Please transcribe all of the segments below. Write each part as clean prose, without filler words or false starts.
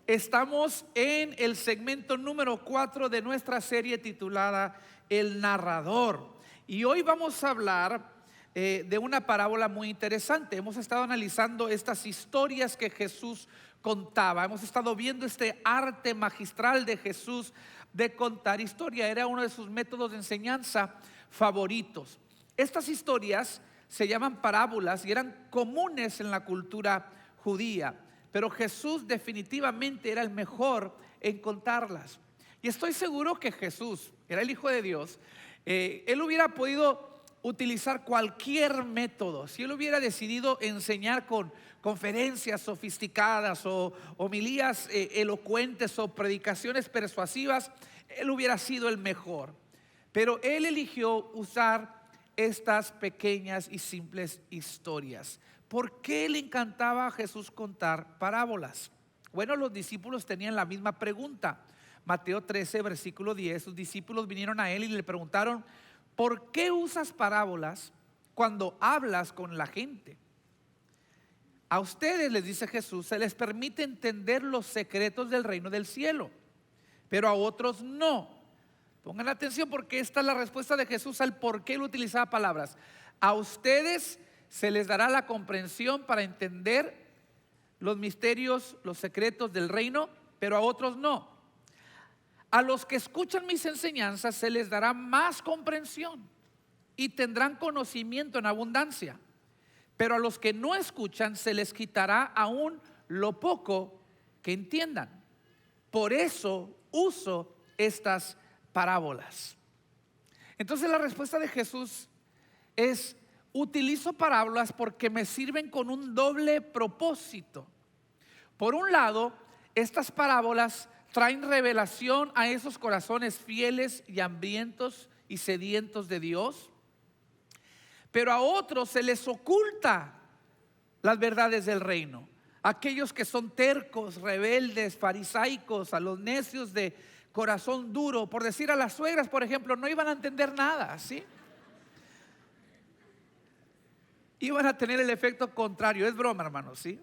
Estamos en el segmento número 4 de nuestra serie titulada El Narrador. Y hoy vamos a hablar de una parábola muy interesante. Hemos estado analizando estas historias que Jesús contaba. Hemos estado viendo este arte magistral de Jesús de contar historia. Era uno de sus métodos de enseñanza favoritos. Estas historias se llaman parábolas y eran comunes en la cultura judía. Pero Jesús definitivamente era el mejor en contarlas. Y estoy seguro que Jesús era el Hijo de Dios. Él hubiera podido utilizar cualquier método. Si él hubiera decidido enseñar con conferencias sofisticadas o homilías elocuentes o predicaciones persuasivas, él hubiera sido el mejor. Pero él eligió usar estas pequeñas y simples historias. ¿Por qué le encantaba a Jesús contar parábolas? Bueno, los discípulos tenían la misma pregunta. Mateo 13, versículo 10, sus discípulos vinieron a él y le preguntaron: ¿por qué usas parábolas cuando hablas con la gente? A ustedes, les dice Jesús, se les permite entender los secretos del reino del cielo, pero a otros no. Pongan atención, porque esta es la respuesta de Jesús al por qué él utilizaba palabras. A ustedes se les dará la comprensión para entender los misterios, los secretos del reino, pero a otros no. A los que escuchan mis enseñanzas se les dará más comprensión y tendrán conocimiento en abundancia, pero a los que no escuchan se les quitará aún lo poco que entiendan. Por eso uso estas parábolas. Entonces la respuesta de Jesús es: utilizo parábolas porque me sirven con un doble propósito. Por un lado, estas parábolas traen revelación a esos corazones fieles y hambrientos y sedientos de Dios, pero a otros se les oculta las verdades del reino. Aquellos que son tercos, rebeldes, farisaicos, a los necios de corazón duro, por decir a las suegras, por ejemplo, no iban a entender nada, ¿sí? Iban a tener el efecto contrario. Es broma, hermanos, ¿sí?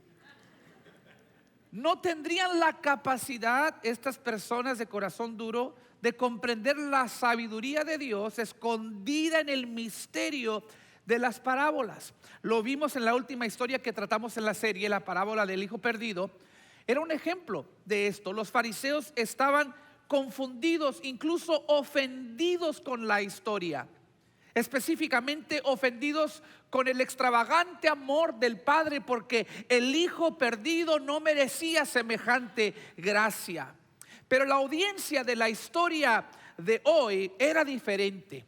No tendrían la capacidad, estas personas de corazón duro, de comprender la sabiduría de Dios escondida en el misterio de las parábolas. Lo vimos en la última historia que tratamos en la serie, la parábola del hijo perdido. Era un ejemplo de esto. Los fariseos estaban confundidos, incluso ofendidos con la historia. Específicamente ofendidos con el extravagante amor del Padre, porque el hijo perdido no merecía semejante gracia. Pero la audiencia de la historia de hoy era diferente.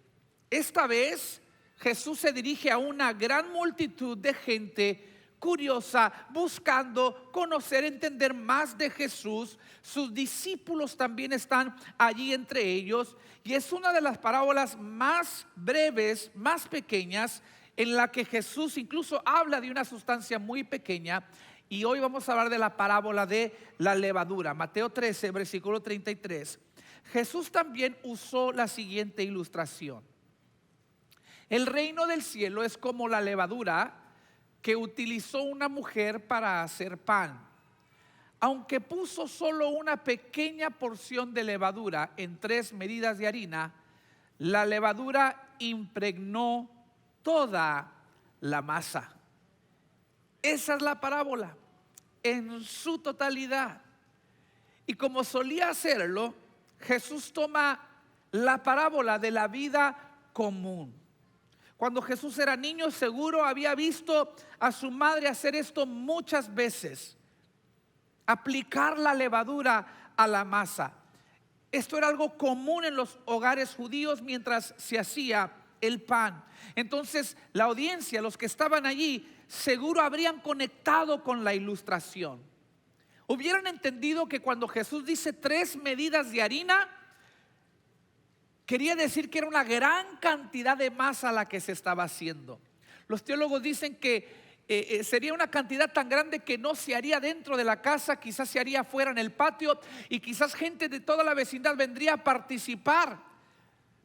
Esta vez Jesús se dirige a una gran multitud de gente curiosa, buscando conocer, entender más de Jesús. Sus discípulos también están allí entre ellos, y es una de las parábolas más breves, más pequeñas, en la que Jesús incluso habla de una sustancia muy pequeña. Y hoy vamos a hablar de la parábola de la levadura. Mateo 13, versículo 33. Jesús también usó la siguiente ilustración: el reino del cielo es como la levadura que utilizó una mujer para hacer pan. Aunque puso solo una pequeña porción de levadura en 3 medidas de harina, la levadura impregnó toda la masa. Esa es la parábola en su totalidad. Y como solía hacerlo, Jesús toma la parábola de la vida común. Cuando Jesús era niño, seguro había visto a su madre hacer esto muchas veces: aplicar la levadura a la masa. Esto era algo común en los hogares judíos mientras se hacía el pan. Entonces la audiencia, los que estaban allí, seguro habrían conectado con la ilustración. Hubieran entendido que cuando Jesús dice 3 medidas de harina, quería decir que era una gran cantidad de masa la que se estaba haciendo. Los teólogos dicen que sería una cantidad tan grande que no se haría dentro de la casa, quizás se haría afuera en el patio, y quizás gente de toda la vecindad vendría a participar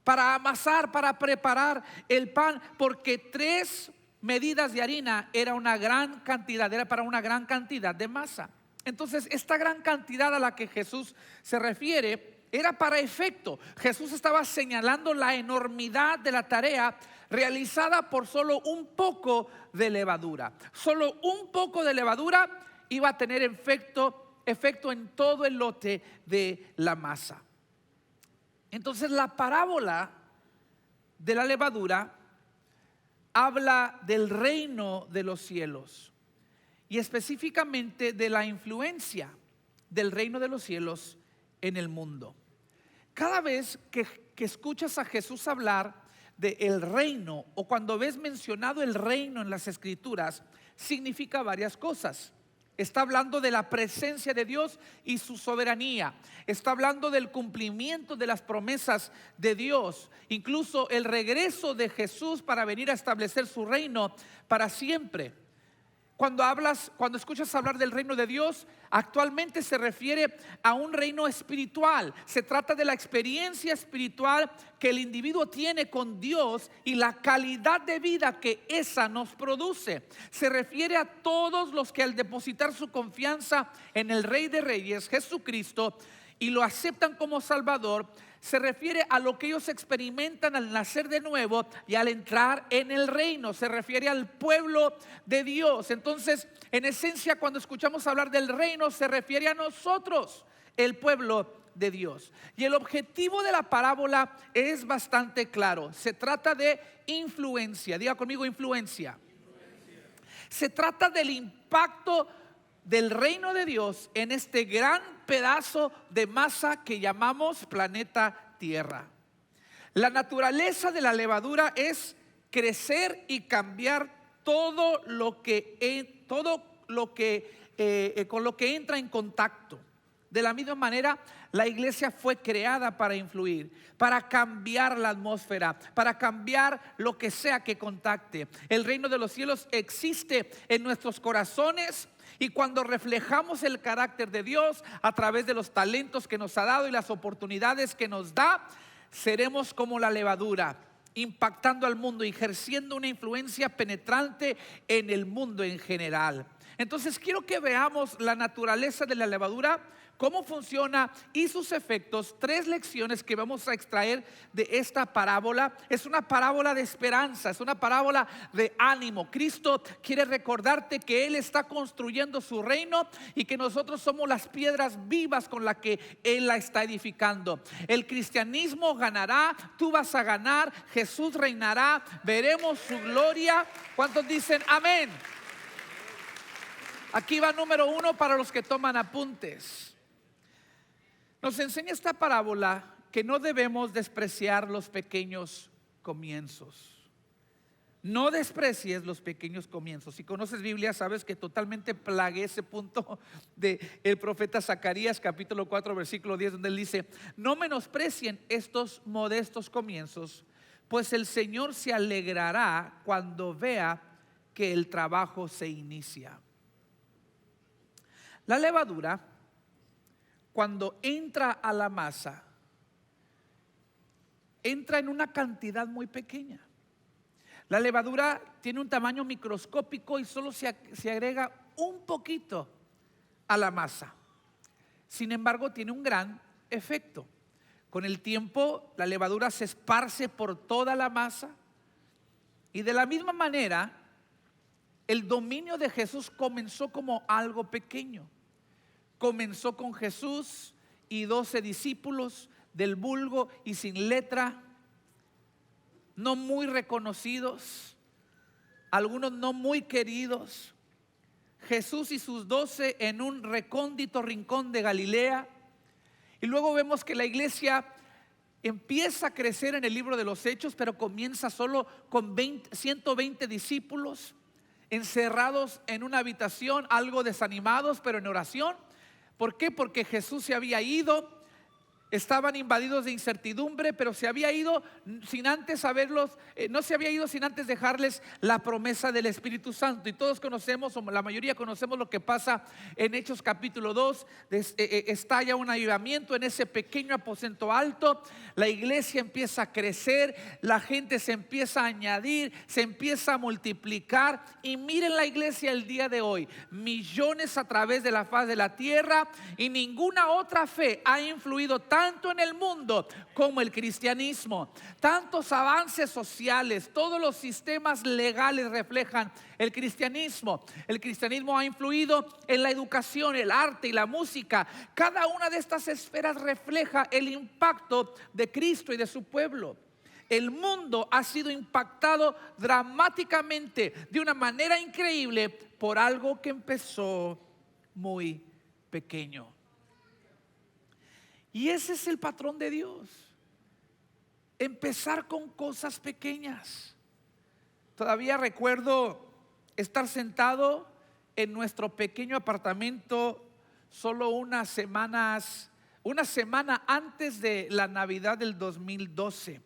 para amasar, para preparar el pan, porque 3 medidas de harina era una gran cantidad, era para una gran cantidad de masa. Entonces, esta gran cantidad a la que Jesús se refiere era para efecto. Jesús estaba señalando la enormidad de la tarea realizada por solo un poco de levadura. Solo un poco de levadura iba a tener efecto en todo el lote de la masa. Entonces, la parábola de la levadura habla del reino de los cielos y específicamente de la influencia del reino de los cielos en el mundo. Cada vez que escuchas a Jesús hablar del reino, o cuando ves mencionado el reino en las escrituras, significa varias cosas. Está hablando de la presencia de Dios y su soberanía. Está hablando del cumplimiento de las promesas de Dios. Incluso el regreso de Jesús para venir a establecer su reino para siempre. Cuando escuchas hablar del reino de Dios, actualmente se refiere a un reino espiritual. Se trata de la experiencia espiritual que el individuo tiene con Dios y la calidad de vida que esa nos produce. Se refiere a todos los que al depositar su confianza en el Rey de Reyes, Jesucristo, y lo aceptan como Salvador, se refiere a lo que ellos experimentan al nacer de nuevo y al entrar en el reino. Se refiere al pueblo de Dios. Entonces, en esencia, cuando escuchamos hablar del reino, se refiere a nosotros, el pueblo de Dios. Y el objetivo de la parábola es bastante claro. Se trata de influencia. Diga conmigo, influencia. Se trata del impacto del reino de Dios en este gran pedazo de masa que llamamos planeta Tierra. La naturaleza de la levadura es crecer y cambiar con lo que entra en contacto. De la misma manera, la iglesia fue creada para influir, para cambiar la atmósfera, para cambiar lo que sea que contacte. El reino de los cielos existe en nuestros corazones. Y cuando reflejamos el carácter de Dios a través de los talentos que nos ha dado y las oportunidades que nos da, seremos como la levadura, impactando al mundo, ejerciendo una influencia penetrante en el mundo en general. Entonces quiero que veamos la naturaleza de la levadura, cómo funciona y sus efectos. 3 lecciones que vamos a extraer de esta parábola. Es una parábola de esperanza, es una parábola de ánimo. Cristo quiere recordarte que Él está construyendo su reino y que nosotros somos las piedras vivas con las que Él la está edificando. El cristianismo ganará, tú vas a ganar, Jesús reinará, veremos su gloria. ¿Cuántos dicen amén? Aquí va número 1 para los que toman apuntes. Nos enseña esta parábola que no debemos despreciar los pequeños comienzos. No desprecies los pequeños comienzos. Si conoces Biblia, sabes que totalmente plagué ese punto del profeta Zacarías, capítulo 4, versículo 10, donde él dice: no menosprecien estos modestos comienzos, pues el Señor se alegrará cuando vea que el trabajo se inicia. La levadura, cuando entra a la masa, entra en una cantidad muy pequeña. La levadura tiene un tamaño microscópico y solo se agrega un poquito a la masa. Sin embargo, tiene un gran efecto. Con el tiempo, la levadura se esparce por toda la masa. Y de la misma manera, el dominio de Jesús comenzó como algo pequeño. Comenzó con Jesús y 12 discípulos del vulgo y sin letra, no muy reconocidos, algunos no muy queridos. Jesús y sus 12 en un recóndito rincón de Galilea. Y luego vemos que la iglesia empieza a crecer en el libro de los Hechos, pero comienza solo con 120 discípulos encerrados en una habitación, algo desanimados, pero en oración. ¿Por qué? Porque Jesús se había ido, estaban invadidos de incertidumbre, pero se había ido sin antes saberlos, no se había ido sin antes dejarles la promesa del Espíritu Santo. Y todos conocemos, o la mayoría conocemos lo que pasa en Hechos capítulo 2. Estalla un avivamiento en ese pequeño aposento alto. La iglesia empieza a crecer, la gente se empieza a añadir, se empieza a multiplicar. Y miren la iglesia el día de hoy, millones a través de la faz de la tierra, y ninguna otra fe ha influido tanto en el mundo como el cristianismo. Tantos avances sociales, todos los sistemas legales reflejan el cristianismo. El cristianismo ha influido en la educación, el arte y la música. Cada una de estas esferas refleja el impacto de Cristo y de su pueblo. El mundo ha sido impactado dramáticamente, de una manera increíble, por algo que empezó muy pequeño. Y ese es el patrón de Dios: empezar con cosas pequeñas. Todavía recuerdo estar sentado en nuestro pequeño apartamento solo una semana antes de la Navidad del 2012.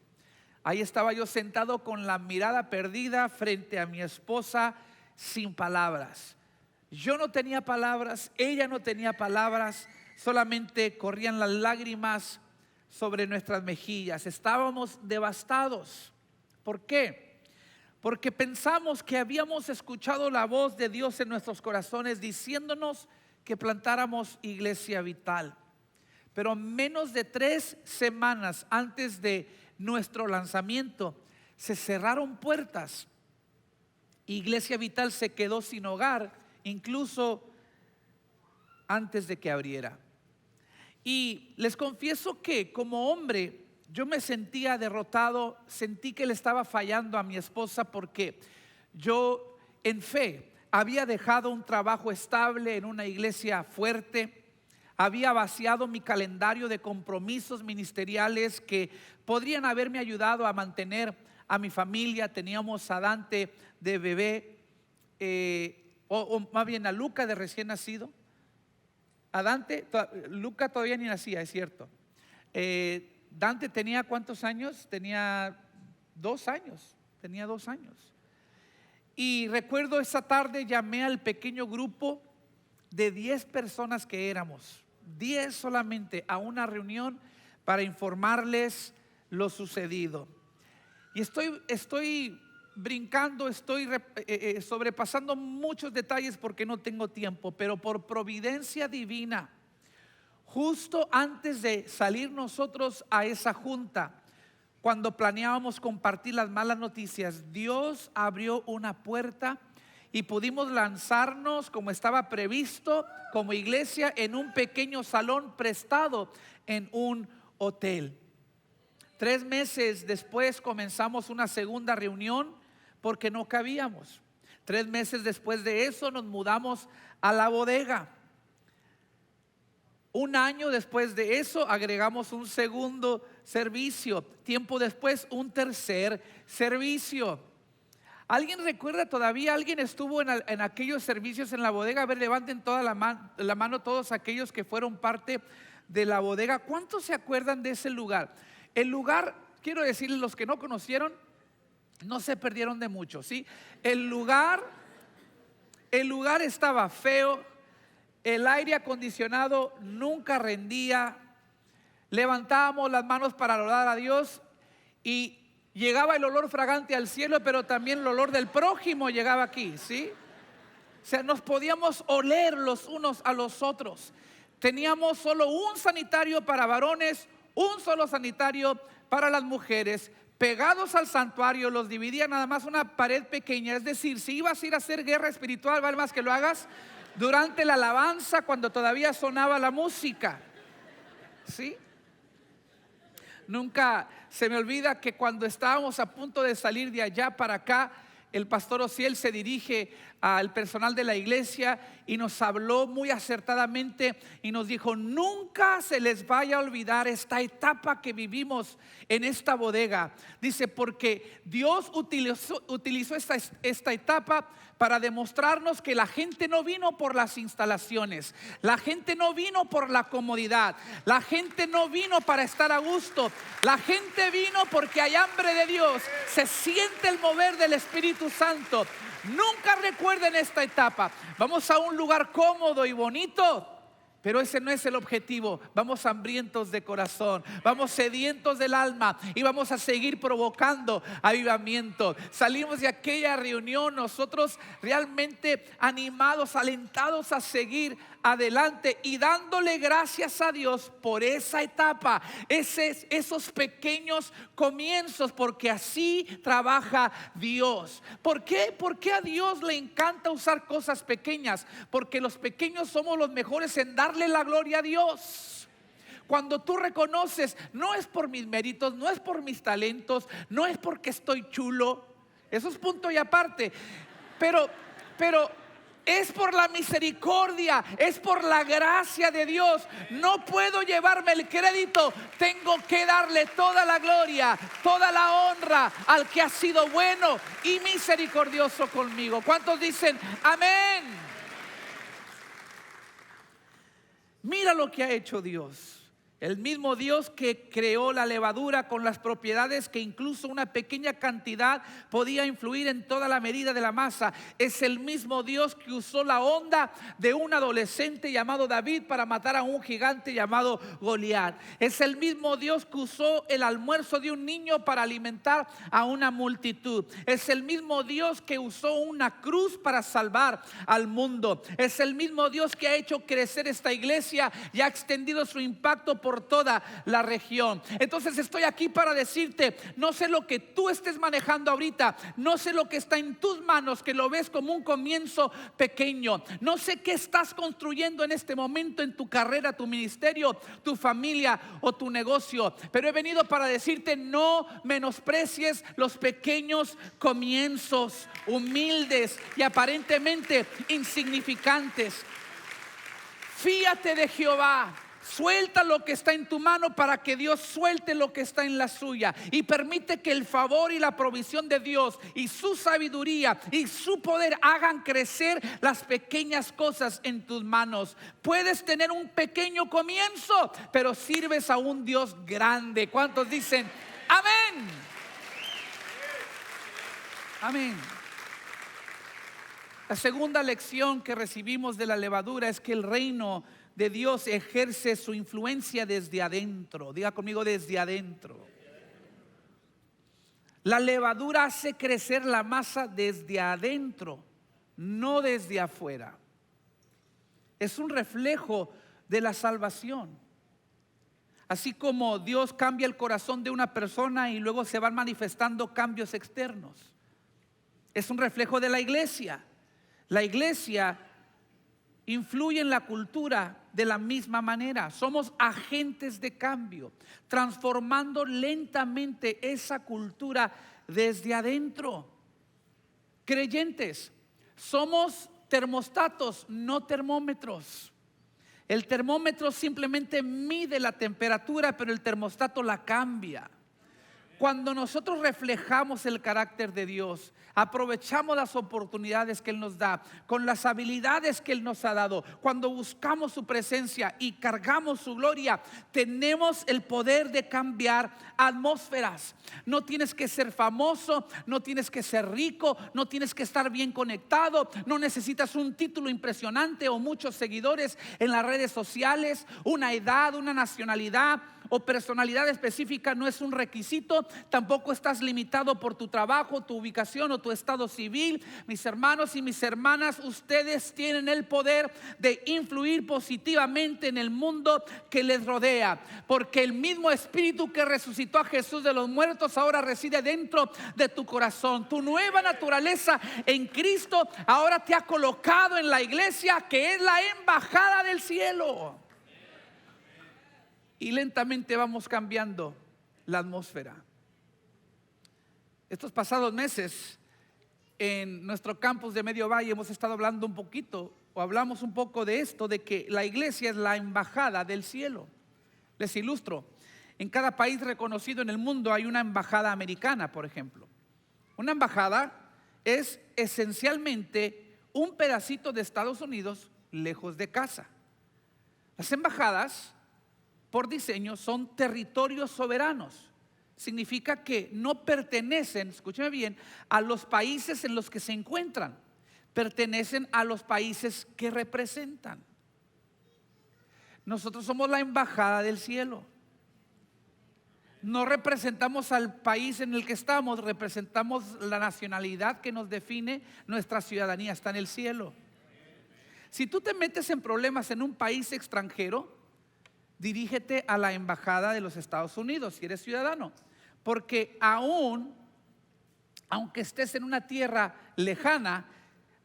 Ahí estaba yo sentado con la mirada perdida frente a mi esposa, sin palabras. Yo no tenía palabras, ella no tenía palabras, solamente corrían las lágrimas sobre nuestras mejillas. Estábamos devastados. ¿Por qué? Porque pensamos que habíamos escuchado la voz de Dios en nuestros corazones diciéndonos que plantáramos Iglesia Vital. Pero menos de 3 semanas antes de nuestro lanzamiento se cerraron puertas. Iglesia Vital se quedó sin hogar, incluso antes de que abriera. Y les confieso que como hombre yo me sentía derrotado, sentí que le estaba fallando a mi esposa, porque yo en fe había dejado un trabajo estable en una iglesia fuerte, había vaciado mi calendario de compromisos ministeriales que podrían haberme ayudado a mantener a mi familia. Teníamos a Dante de bebé, o más bien a Luca de recién nacido. A Dante, Luca todavía ni nacía, es cierto. Dante tenía ¿cuántos años? Tenía 2 años. Tenía 2 años. Y recuerdo esa tarde llamé al pequeño grupo de 10 personas que éramos, 10 solamente, a una reunión para informarles lo sucedido. Y estoy brincando, estoy sobrepasando muchos detalles porque no tengo tiempo, pero por providencia divina, justo antes de salir nosotros a esa junta, cuando planeábamos compartir las malas noticias, Dios abrió una puerta y pudimos lanzarnos como estaba previsto como iglesia en un pequeño salón prestado en un hotel. 3 meses después comenzamos una segunda reunión porque no cabíamos. 3 meses después de eso nos mudamos a la bodega. 1 año después de eso agregamos un segundo servicio. Tiempo después un tercer servicio. ¿Alguien recuerda todavía? ¿Alguien estuvo en aquellos servicios en la bodega? A ver, levanten toda la mano todos aquellos que fueron parte de la bodega. ¿Cuántos se acuerdan de ese lugar? El lugar, quiero decirles, los que no conocieron, no se perdieron de mucho, ¿sí? El lugar estaba feo, el aire acondicionado nunca rendía, levantábamos las manos para adorar a Dios y llegaba el olor fragante al cielo, pero también el olor del prójimo llegaba aquí, ¿sí? O sea, nos podíamos oler los unos a los otros. Teníamos solo un sanitario para varones, un solo sanitario para las mujeres. Pegados al santuario los dividía nada más una pared pequeña. Es decir, si ibas a ir a hacer guerra espiritual, vale más que lo hagas durante la alabanza, cuando todavía sonaba la música, ¿sí? Nunca se me olvida que cuando estábamos a punto de salir de allá para acá, el pastor Osiel se dirige al personal de la iglesia y nos habló muy acertadamente y nos dijo: nunca se les vaya a olvidar esta etapa que vivimos en esta bodega. Dice, porque Dios utilizó esta etapa para demostrarnos que la gente no vino por las instalaciones, la gente no vino por la comodidad, la gente no vino para estar a gusto, la gente vino porque hay hambre de Dios, se siente el mover del Espíritu Santo. Nunca recuerden esta etapa. Vamos a un lugar cómodo y bonito, pero ese no es el objetivo. Vamos hambrientos de corazón, vamos sedientos del alma y vamos a seguir provocando avivamiento. Salimos de aquella reunión nosotros realmente animados, alentados a seguir adelante y dándole gracias a Dios por esa etapa, esos pequeños comienzos, porque así trabaja Dios. ¿Por qué? Porque a Dios le encanta usar cosas pequeñas, porque los pequeños somos los mejores en darle la gloria a Dios. Cuando tú reconoces, no es por mis méritos, no es por mis talentos, no es porque estoy chulo, eso es punto y aparte, pero es por la misericordia, es por la gracia de Dios. No puedo llevarme el crédito, tengo que darle toda la gloria, toda la honra al que ha sido bueno y misericordioso conmigo. ¿Cuántos dicen amén? Mira lo que ha hecho Dios. El mismo Dios que creó la levadura con las propiedades que incluso una pequeña cantidad podía influir en toda la medida de la masa, es el mismo Dios que usó la onda de un adolescente llamado David para matar a un gigante llamado Goliat. Es el mismo Dios que usó el almuerzo de un niño para alimentar a una multitud. Es el mismo Dios que usó una cruz para salvar al mundo. Es el mismo Dios que ha hecho crecer esta iglesia y ha extendido su impacto por toda la región. Entonces estoy aquí para decirte, no sé lo que tú estés manejando ahorita, no sé lo que está en tus manos, que lo ves como un comienzo pequeño, no sé qué estás construyendo en este momento en tu carrera, tu ministerio, tu familia o tu negocio, pero he venido para decirte: no menosprecies los pequeños comienzos, humildes y aparentemente insignificantes. Fíate de Jehová. Suelta lo que está en tu mano para que Dios suelte lo que está en la suya, y permite que el favor y la provisión de Dios y su sabiduría y su poder hagan crecer las pequeñas cosas en tus manos. Puedes tener un pequeño comienzo, pero sirves a un Dios grande. ¿Cuántos dicen amén? Amén. La segunda lección que recibimos de la levadura es que el reino de Dios ejerce su influencia desde adentro. Diga conmigo: desde adentro. La levadura hace crecer la masa desde adentro, no desde afuera. Es un reflejo de la salvación. Así como Dios cambia el corazón de una persona y luego se van manifestando cambios externos, es un reflejo de la iglesia. La iglesia influye en la cultura de la misma manera. Somos agentes de cambio, transformando lentamente esa cultura desde adentro. Creyentes, somos termostatos, no termómetros. El termómetro simplemente mide la temperatura, pero el termostato la cambia. Cuando nosotros reflejamos el carácter de Dios, aprovechamos las oportunidades que Él nos da, con las habilidades que Él nos ha dado, cuando buscamos su presencia y cargamos su gloria, tenemos el poder de cambiar atmósferas. No tienes que ser famoso, no tienes que ser rico, no tienes que estar bien conectado, no necesitas un título impresionante o muchos seguidores en las redes sociales, una edad, una nacionalidad o personalidad específica no es un requisito. Tampoco estás limitado por tu trabajo, tu ubicación o tu estado civil. Mis hermanos y mis hermanas, ustedes tienen el poder de influir positivamente en el mundo que les rodea, porque el mismo Espíritu que resucitó a Jesús de los muertos ahora reside dentro de tu corazón. Tu nueva naturaleza en Cristo ahora te ha colocado en la iglesia, que es la embajada del cielo. Y lentamente vamos cambiando la atmósfera. Estos pasados meses en nuestro campus de Medio Valle hemos estado hablando un poquito, o hablamos un poco de esto, de que la iglesia es la embajada del cielo. Les ilustro. En cada país reconocido en el mundo hay una embajada americana, por ejemplo. Una embajada es esencialmente un pedacito de Estados Unidos lejos de casa. Las embajadas, por diseño, son territorios soberanos. Significa que no pertenecen, escúcheme bien, a los países en los que se encuentran. Pertenecen a los países que representan. Nosotros somos la embajada del cielo. No representamos al país en el que estamos, representamos la nacionalidad que nos define. Nuestra ciudadanía está en el cielo. Si tú te metes en problemas en un país extranjero, dirígete a la embajada de los Estados Unidos si eres ciudadano, porque aunque estés en una tierra lejana,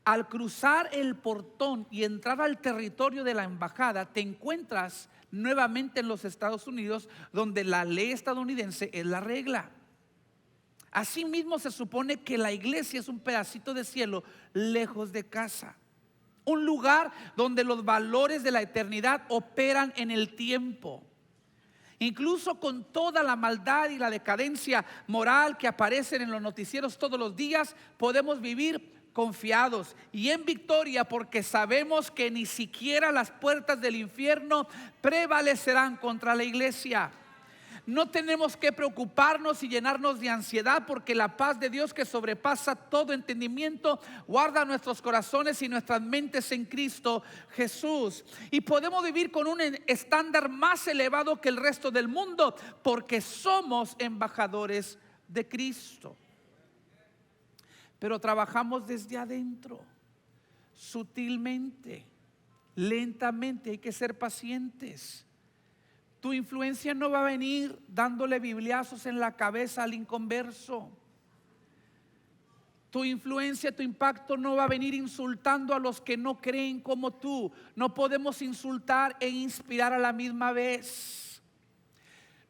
al cruzar el portón y entrar al territorio de la embajada, te encuentras nuevamente en los Estados Unidos, donde la ley estadounidense es la regla. Asimismo, se supone que la iglesia es un pedacito de cielo lejos de casa, un lugar donde los valores de la eternidad operan en el tiempo. Incluso con toda la maldad y la decadencia moral que aparecen en los noticieros todos los días, podemos vivir confiados y en victoria, porque sabemos que ni siquiera las puertas del infierno prevalecerán contra la iglesia. No tenemos que preocuparnos y llenarnos de ansiedad, porque la paz de Dios, que sobrepasa todo entendimiento, guarda nuestros corazones y nuestras mentes en Cristo Jesús. Y podemos vivir con un estándar más elevado que el resto del mundo, porque somos embajadores de Cristo. Pero trabajamos desde adentro, sutilmente, lentamente. Hay que ser pacientes. Tu influencia no va a venir dándole bibliazos en la cabeza al inconverso. Tu influencia, tu impacto no va a venir insultando a los que no creen como tú. No podemos insultar e inspirar a la misma vez.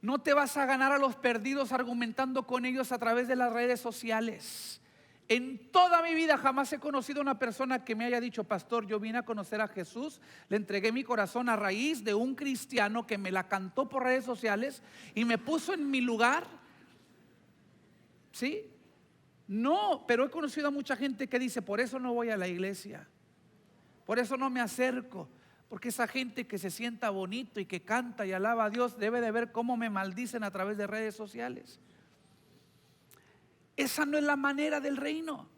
No te vas a ganar a los perdidos argumentando con ellos a través de las redes sociales. En toda mi vida jamás he conocido a una persona que me haya dicho: pastor, yo vine a conocer a Jesús, le entregué mi corazón a raíz de un cristiano que me la cantó por redes sociales y me puso en mi lugar. ¿Sí? No, pero he conocido a mucha gente que dice: por eso no voy a la iglesia, por eso no me acerco, porque esa gente que se sienta bonito y que canta y alaba a Dios debe de ver cómo me maldicen a través de redes sociales. Esa no es la manera del reino.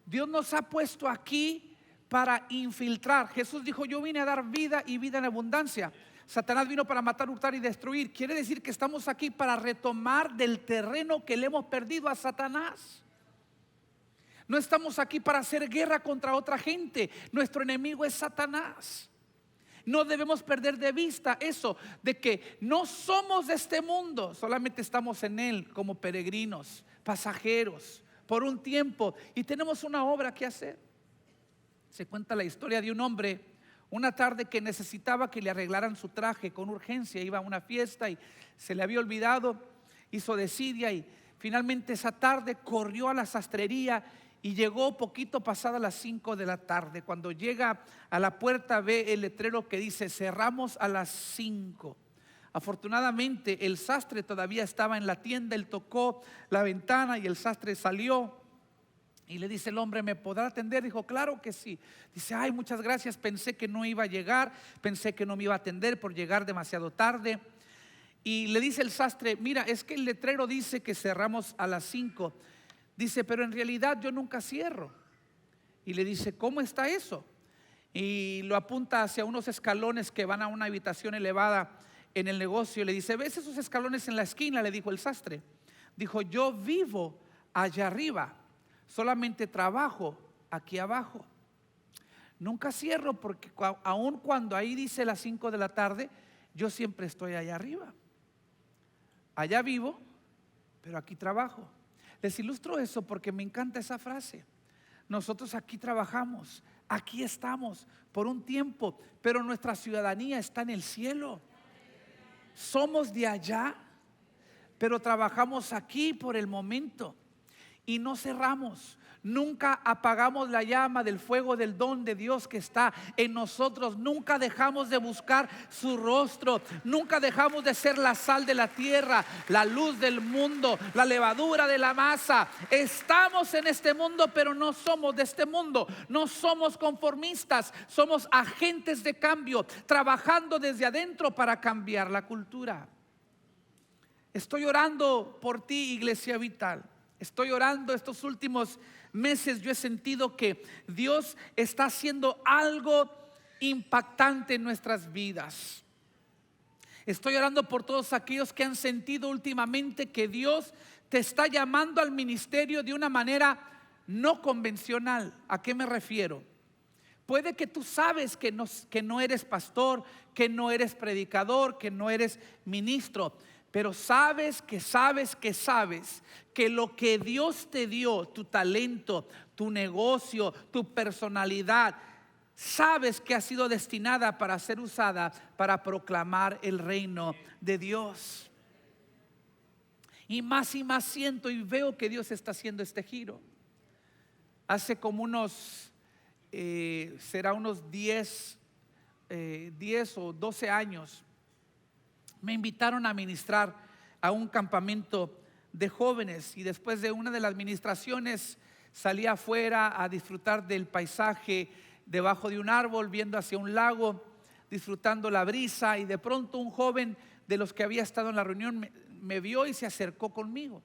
Dios nos ha puesto aquí para infiltrar. Jesús dijo: yo vine a dar vida y vida en abundancia. Satanás vino para matar, hurtar y destruir. Quiere decir que estamos aquí para retomar del terreno que le hemos perdido a Satanás. No estamos aquí para hacer guerra contra otra gente. Nuestro enemigo es Satanás. No debemos perder de vista eso, de que no somos de este mundo, solamente estamos en él como peregrinos, pasajeros, por un tiempo, y tenemos una obra que hacer. Se cuenta la historia de un hombre, una tarde, que necesitaba que le arreglaran su traje con urgencia. Iba a una fiesta y se le había olvidado, hizo desidia y finalmente esa tarde corrió a la sastrería y llegó poquito pasada las 5 de la tarde. Cuando llega a la puerta, ve el letrero que dice: cerramos a las 5. Afortunadamente el sastre todavía estaba en la tienda. Él tocó la ventana y el sastre salió y le dice el hombre: ¿me podrá atender? Dijo: claro que sí. Dice: ay, muchas gracias, pensé que no iba a llegar, pensé que no me iba a atender por llegar demasiado tarde. Y le dice el sastre: mira, es que el letrero dice que cerramos a las 5. Dice: pero en realidad yo nunca cierro. Y le dice: ¿cómo está eso? Y lo apunta hacia unos escalones que van a una habitación elevada en el negocio. Y le dice: ¿ves esos escalones en la esquina? Le dijo el sastre. Dijo: yo vivo allá arriba, solamente trabajo aquí abajo. Nunca cierro, porque aun cuando ahí dice las 5 de la tarde, yo siempre estoy allá arriba. Allá vivo, pero aquí trabajo. Les ilustro eso porque me encanta esa frase. Nosotros aquí trabajamos, aquí estamos por un tiempo, pero nuestra ciudadanía está en el cielo. Somos de allá, pero trabajamos aquí por el momento. y no cerramos. Nunca apagamos la llama del fuego del don de Dios que está en nosotros. Nunca dejamos de buscar su rostro. Nunca dejamos de ser la sal de la tierra, la luz del mundo, la levadura de la masa. Estamos en este mundo, pero no somos de este mundo. No somos conformistas. Somos agentes de cambio, trabajando desde adentro para cambiar la cultura. Estoy orando por ti, Iglesia Vital. Estoy orando estos últimos meses. Yo he sentido que Dios está haciendo algo impactante en nuestras vidas. Estoy orando por todos aquellos que han sentido últimamente que Dios te está llamando al ministerio de una manera no convencional. ¿A qué me refiero? Puede que tú sabes que no eres pastor, que no eres predicador, que no eres ministro, pero sabes que lo que Dios te dio, tu talento, tu negocio, tu personalidad, sabes que ha sido destinada para ser usada para proclamar el reino de Dios. Y más siento y veo que Dios está haciendo este giro. Hace como unos 10 o 12 años me invitaron a ministrar a un campamento de jóvenes, y después de una de las ministraciones salí afuera a disfrutar del paisaje debajo de un árbol, viendo hacia un lago, disfrutando la brisa, y de pronto un joven de los que había estado en la reunión me vio y se acercó conmigo.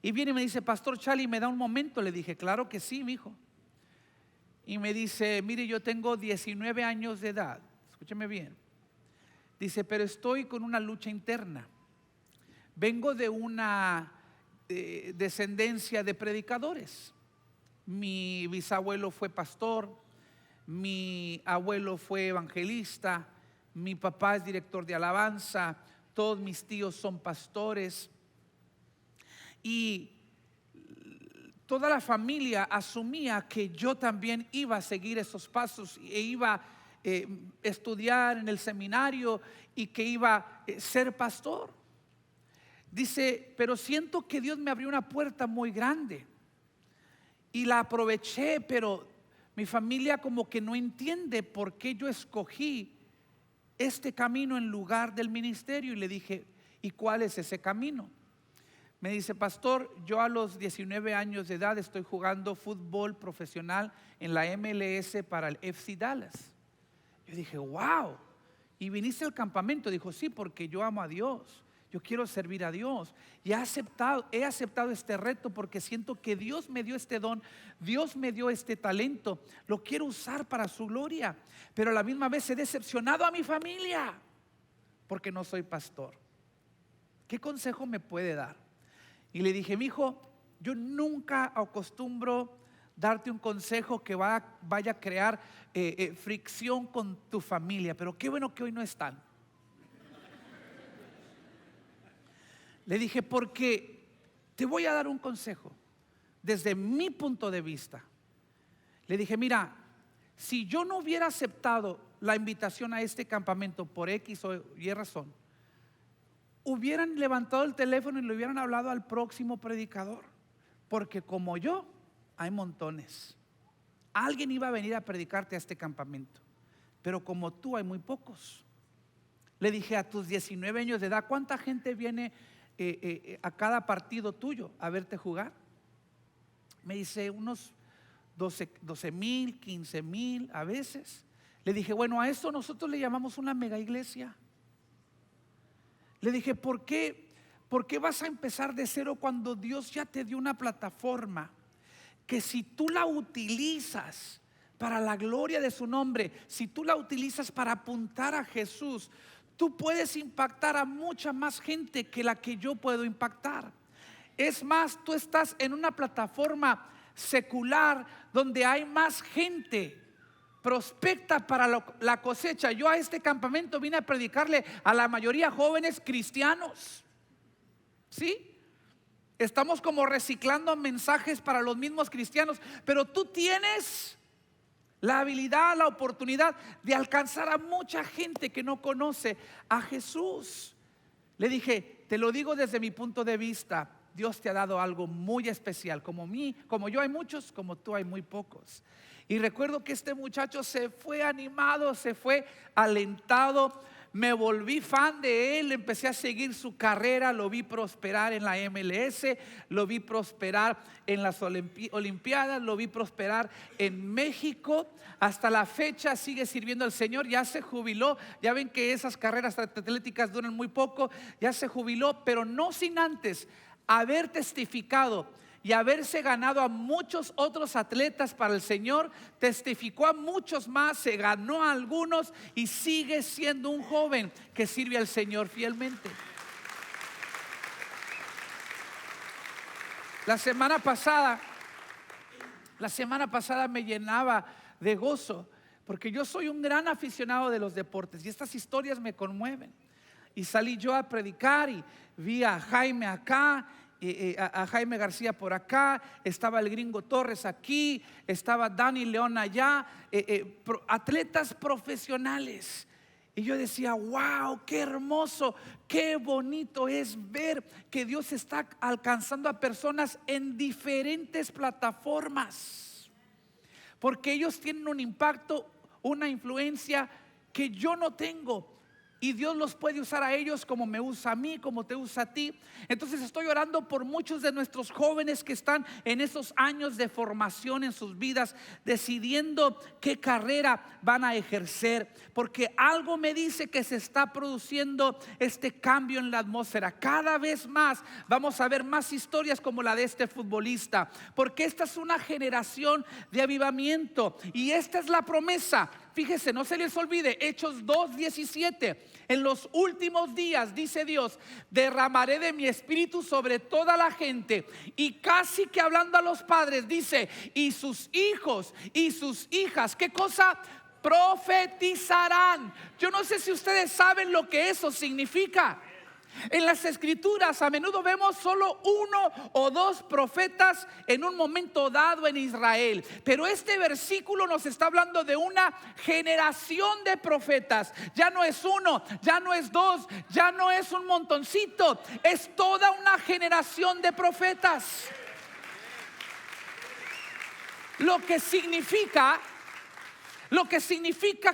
Y viene y me dice: Pastor Charlie, ¿me da un momento? Le dije: claro que sí, mi hijo. Y me dice: mire, yo tengo 19 años de edad, escúcheme bien. Dice: pero estoy con una lucha interna. Vengo de una descendencia de predicadores. Mi bisabuelo fue pastor, mi abuelo fue evangelista, mi papá es director de alabanza, todos mis tíos son pastores. Y toda la familia asumía que yo también iba a seguir esos pasos e iba a estudiar en el seminario y que iba a ser pastor. Dice: pero siento que Dios me abrió una puerta muy grande y la aproveché, pero mi familia como que no entiende por qué yo escogí este camino en lugar del ministerio. Y le dije: ¿y cuál es ese camino? Me dice: pastor, yo a los 19 años de edad estoy jugando fútbol profesional en la MLS para el FC Dallas. Yo dije: wow. ¿Y viniste al campamento? Dijo: sí, porque yo amo a Dios, yo quiero servir a Dios. Y he aceptado este reto porque siento que Dios me dio este don, Dios me dio este talento, lo quiero usar para su gloria. Pero a la misma vez he decepcionado a mi familia porque no soy pastor. ¿Qué consejo me puede dar? Y le dije: mi hijo, yo nunca acostumbro darte un consejo que vaya a crear fricción con tu familia, pero qué bueno que hoy no están. Le dije: porque te voy a dar un consejo desde mi punto de vista. Le dije: mira, si yo no hubiera aceptado la invitación a este campamento por X o Y razón, hubieran levantado el teléfono y le hubieran hablado al próximo predicador, porque como yo hay montones. Alguien iba a venir a predicarte a este campamento, pero como tú hay muy pocos. Le dije: a tus 19 años de edad, ¿cuánta gente viene a cada partido tuyo a verte jugar? Me dice: unos 12,000, 15,000 a veces. Le dije: bueno, a esto nosotros le llamamos una mega iglesia. Le dije: ¿por qué vas a empezar de cero cuando Dios ya te dio una plataforma que si tú la utilizas para la gloria de su nombre, si tú la utilizas para apuntar a Jesús, tú puedes impactar a mucha más gente que la que yo puedo impactar? Es más, tú estás en una plataforma secular donde hay más gente prospecta para la cosecha. Yo a este campamento vine a predicarle a la mayoría jóvenes cristianos. ¿Sí? Estamos como reciclando mensajes para los mismos cristianos, pero tú tienes la habilidad, la oportunidad de alcanzar a mucha gente que no conoce a Jesús. Le dije: te lo digo desde mi punto de vista, Dios te ha dado algo muy especial. Como yo hay muchos, como tú hay muy pocos. Y recuerdo que este muchacho se fue animado, se fue alentado. Me volví fan de él, empecé a seguir su carrera, lo vi prosperar en la MLS, lo vi prosperar en las Olimpiadas, lo vi prosperar en México. Hasta la fecha sigue sirviendo al Señor, ya se jubiló. Ya ven que esas carreras atléticas duran muy poco, ya se jubiló, pero no sin antes haber testificado y haberse ganado a muchos otros atletas para el Señor. Testificó a muchos más, se ganó a algunos y sigue siendo un joven que sirve al Señor fielmente. La semana pasada me llenaba de gozo, porque yo soy un gran aficionado de los deportes y estas historias me conmueven. Y salí yo a predicar y vi a Jaime acá, a Jaime García por acá, estaba el Gringo Torres aquí, estaba Dani León allá, atletas profesionales. Y yo decía, wow, qué hermoso, qué bonito es ver que Dios está alcanzando a personas en diferentes plataformas, porque ellos tienen un impacto, una influencia que yo no tengo. Y Dios los puede usar a ellos como me usa a mí, como te usa a ti. Entonces estoy orando por muchos de nuestros jóvenes que están en esos años de formación en sus vidas, decidiendo qué carrera van a ejercer, porque algo me dice que se está produciendo este cambio en la atmósfera. Cada vez más vamos a ver más historias como la de este futbolista, porque esta es una generación de avivamiento y esta es la promesa. Fíjese, no se les olvide, Hechos 2:17. En los últimos días, dice Dios, derramaré de mi espíritu sobre toda la gente. Y casi que hablando a los padres, dice, y sus hijos y sus hijas, ¿qué cosa? Profetizarán. Yo no sé si ustedes saben lo que eso significa. En las escrituras a menudo vemos solo uno o dos profetas en un momento dado en Israel, pero este versículo nos está hablando de una generación de profetas. Ya no es uno, ya no es dos, ya no es un montoncito, es toda una generación de profetas. Lo que significa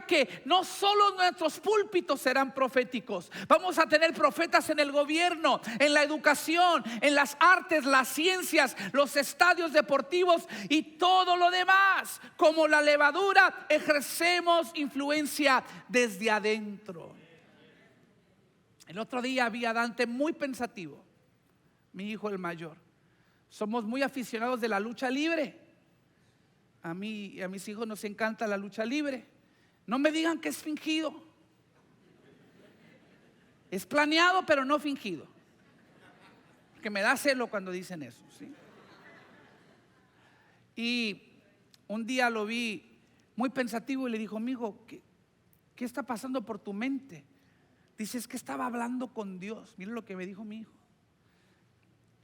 que no solo nuestros púlpitos serán proféticos. Vamos a tener profetas en el gobierno, en la educación, en las artes, las ciencias, los estadios deportivos y todo lo demás. Como la levadura, ejercemos influencia desde adentro. El otro día vi a Dante muy pensativo, mi hijo el mayor. Somos muy aficionados de la lucha libre. A mí y a mis hijos nos encanta la lucha libre. No me digan que es fingido. Es planeado, pero no fingido. Porque me da celo cuando dicen eso, ¿sí? Y un día lo vi muy pensativo y le dijo, amigo, ¿qué está pasando por tu mente? Dice, es que estaba hablando con Dios. Mira lo que me dijo mi hijo.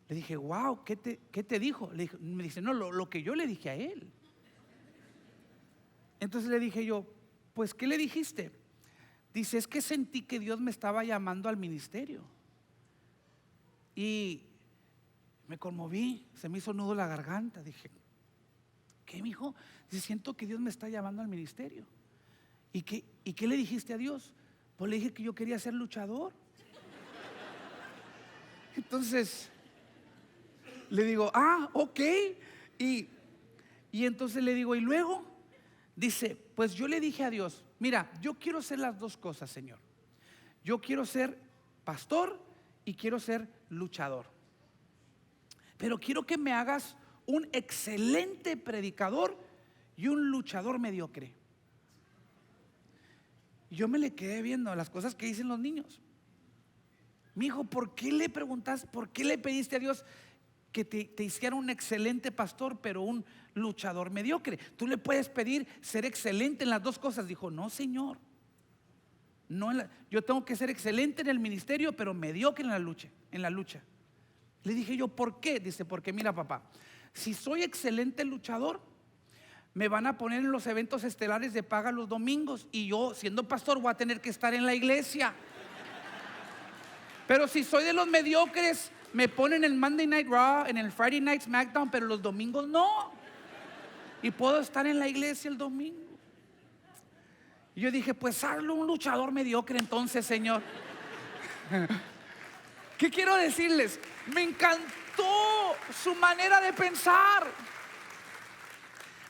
Le dije, wow, ¿qué te dijo? Me dice, no, lo que yo le dije a él. Entonces le dije yo, pues ¿qué le dijiste? Dice, es que sentí que Dios me estaba llamando al ministerio. Y me conmoví, se me hizo nudo la garganta. Dije, ¿qué, mijo? Dice, siento que Dios me está llamando al ministerio. ¿Y qué le dijiste a Dios? Pues le dije que yo quería ser luchador. Entonces le digo, ok. Y entonces le digo, ¿y luego? Dice, pues yo le dije a Dios, mira, yo quiero ser las dos cosas, Señor. Yo quiero ser pastor y quiero ser luchador. Pero quiero que me hagas un excelente predicador y un luchador mediocre. Y yo me le quedé viendo las cosas que dicen los niños. Mi hijo, ¿por qué le preguntas? ¿Por qué le pediste a Dios que te hiciera un excelente pastor, pero un luchador mediocre? Tú le puedes pedir ser excelente en las dos cosas. Dijo, no, Señor, no yo tengo que ser excelente en el ministerio, pero mediocre en la lucha. Le dije yo, ¿por qué? Dice, porque mira, papá, si soy excelente luchador, me van a poner en los eventos estelares de paga los domingos y yo, siendo pastor, voy a tener que estar en la iglesia. Pero si soy de los mediocres, Me ponen el Monday Night Raw, en el Friday Night SmackDown, pero los domingos no. Y puedo estar en la iglesia el domingo. Y yo dije, pues hazlo un luchador mediocre entonces, Señor. ¿Qué quiero decirles? Me encantó su manera de pensar.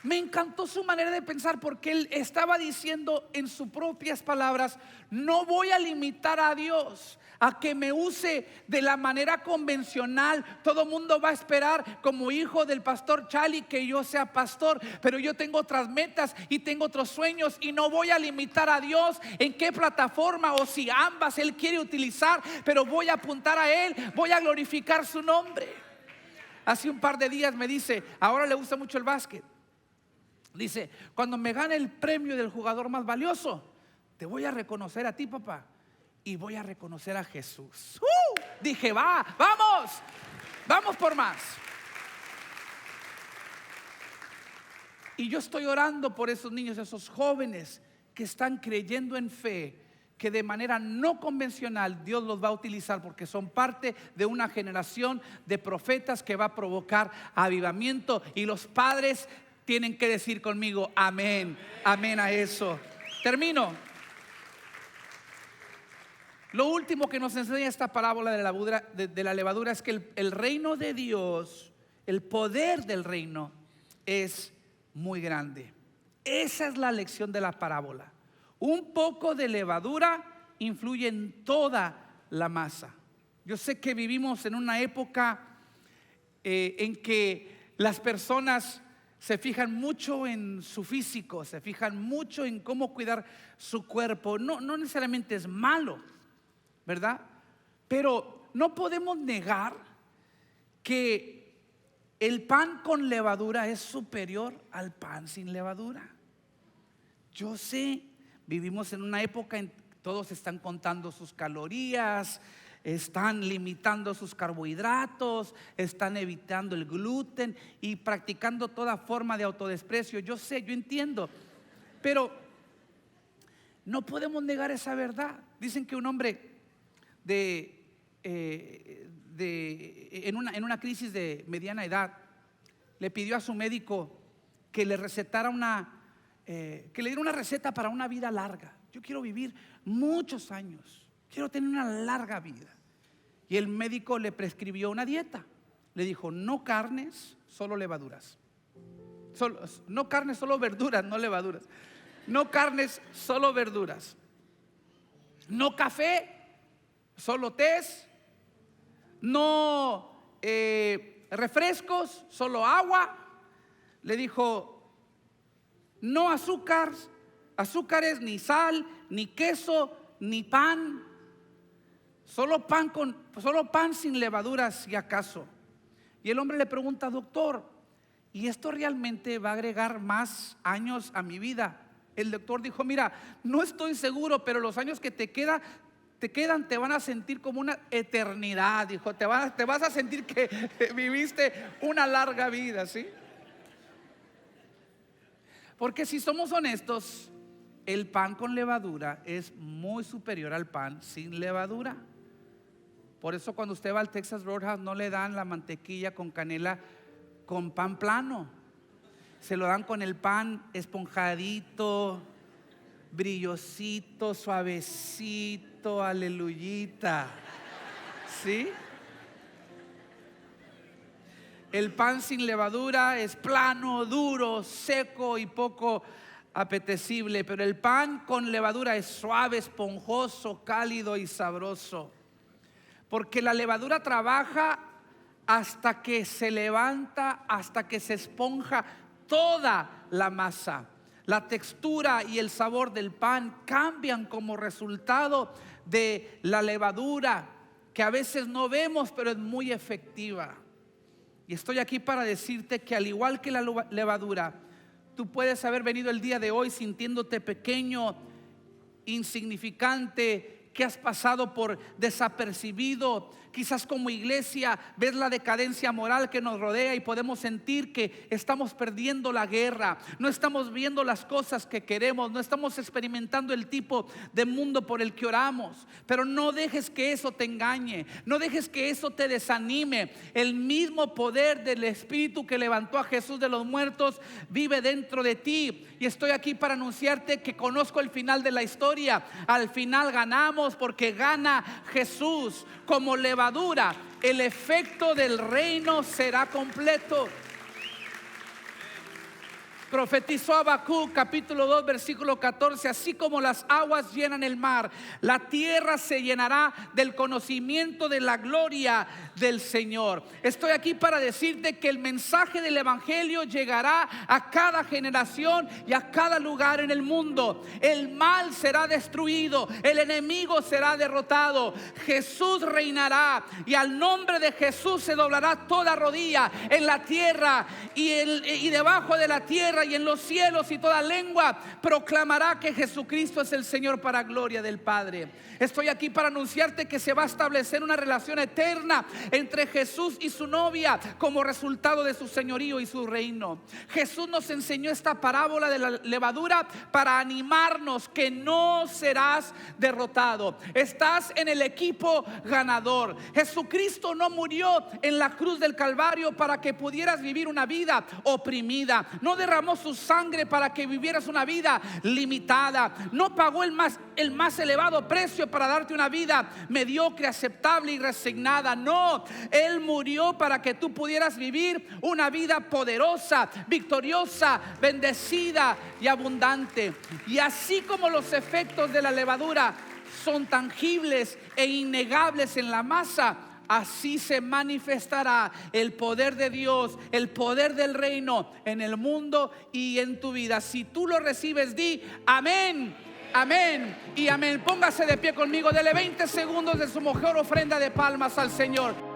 Me encantó su manera de pensar, porque él estaba diciendo en sus propias palabras: no voy a limitar a Dios a que me use de la manera convencional. Todo mundo va a esperar, como hijo del pastor Charlie, que yo sea pastor, pero yo tengo otras metas y tengo otros sueños, y no voy a limitar a Dios en qué plataforma o si ambas Él quiere utilizar, pero voy a apuntar a Él, voy a glorificar su nombre. Hace un par de días me dice, ahora le gusta mucho el básquet. Dice, cuando me gane el premio del jugador más valioso, te voy a reconocer a ti, papá, y voy a reconocer a Jesús. Dije, vamos por más. Y yo estoy orando por esos niños, esos jóvenes que están creyendo en fe, que de manera no convencional Dios los va a utilizar, porque son parte de una generación de profetas que va a provocar avivamiento. Y los padres tienen que decir conmigo, amén, amén a eso. Termino. Lo último que nos enseña esta parábola de la levadura es que el reino de Dios, el poder del reino es muy grande. Esa es la lección de la parábola. Un poco de levadura influye en toda la masa. Yo sé que vivimos en una época en que las personas se fijan mucho en su físico, se fijan mucho en cómo cuidar su cuerpo. No necesariamente es malo, ¿verdad? Pero no podemos negar que el pan con levadura es superior al pan sin levadura. Yo sé, vivimos en una época en que todos están contando sus calorías, están limitando sus carbohidratos, están evitando el gluten y practicando toda forma de autodesprecio. Yo sé, yo entiendo, pero no podemos negar esa verdad. Dicen que un hombre en una crisis de mediana edad le pidió a su médico que le recetara que le diera una receta para una vida larga. Yo quiero vivir muchos años, quiero tener una larga vida. Y el médico le prescribió una dieta. Le dijo, no carnes, solo levaduras. No carnes, solo verduras, no levaduras. No carnes, solo verduras. No café, solo tés. No refrescos, solo agua. Le dijo, no azúcares, ni sal, ni queso, ni pan. Solo pan sin levaduras, si acaso. Y el hombre le pregunta, doctor, ¿y esto realmente va a agregar más años a mi vida? El doctor dijo, mira, no estoy seguro, pero los años que te quedan te van a sentir como una eternidad. Dijo, te vas a sentir que viviste una larga vida, ¿sí? Porque si somos honestos, el pan con levadura es muy superior al pan sin levadura. Por eso cuando usted va al Texas Roadhouse no le dan la mantequilla con canela con pan plano. Se lo dan con el pan esponjadito, brillosito, suavecito, aleluyita. ¿Sí? El pan sin levadura es plano, duro, seco y poco apetecible, pero el pan con levadura es suave, esponjoso, cálido y sabroso. Porque la levadura trabaja hasta que se levanta, hasta que se esponja toda la masa. La textura y el sabor del pan cambian como resultado de la levadura, que a veces no vemos, pero es muy efectiva. Y estoy aquí para decirte que al igual que la levadura, tú puedes haber venido el día de hoy sintiéndote pequeño, insignificante, que has pasado por desapercibido. Quizás como iglesia ves la decadencia moral que nos rodea y podemos sentir que estamos perdiendo la guerra. No estamos viendo las cosas que queremos, no estamos experimentando el tipo de mundo por el que oramos. Pero no dejes que eso te engañe, no dejes que eso te desanime. El mismo poder del Espíritu que levantó a Jesús de los muertos vive dentro de ti. Y estoy aquí para anunciarte que conozco el final de la historia. Al final ganamos porque gana Jesús. Como levadura, el efecto del reino será completo. Profetizó Habacuc capítulo 2 versículo 14: así como las aguas llenan el mar, la tierra se llenará del conocimiento de la gloria del Señor. Estoy aquí para decirte que el mensaje del evangelio llegará a cada generación y a cada lugar en el mundo. El mal será destruido, el enemigo será derrotado, Jesús reinará y al nombre de Jesús se doblará toda rodilla en la tierra y debajo de la tierra y en los cielos, y toda lengua proclamará que Jesucristo es el Señor para gloria del Padre. Estoy aquí para anunciarte que se va a establecer una relación eterna entre Jesús y su novia como resultado de su señorío y su reino. Jesús nos enseñó esta parábola de la levadura para animarnos que no serás derrotado. Estás en el equipo ganador. Jesucristo no murió en la cruz del Calvario para que pudieras vivir una vida oprimida. No derramó su sangre para que vivieras una vida limitada. No pagó el más elevado precio para darte una vida mediocre, aceptable y resignada. No, Él murió para que tú pudieras vivir una vida poderosa, victoriosa, bendecida y abundante. Y así como los efectos de la levadura son tangibles e innegables en la masa, así se manifestará el poder de Dios, el poder del reino en el mundo y en tu vida. Si tú lo recibes, di amén, amén y amén. Póngase de pie conmigo, dele 20 segundos de su mejor ofrenda de palmas al Señor.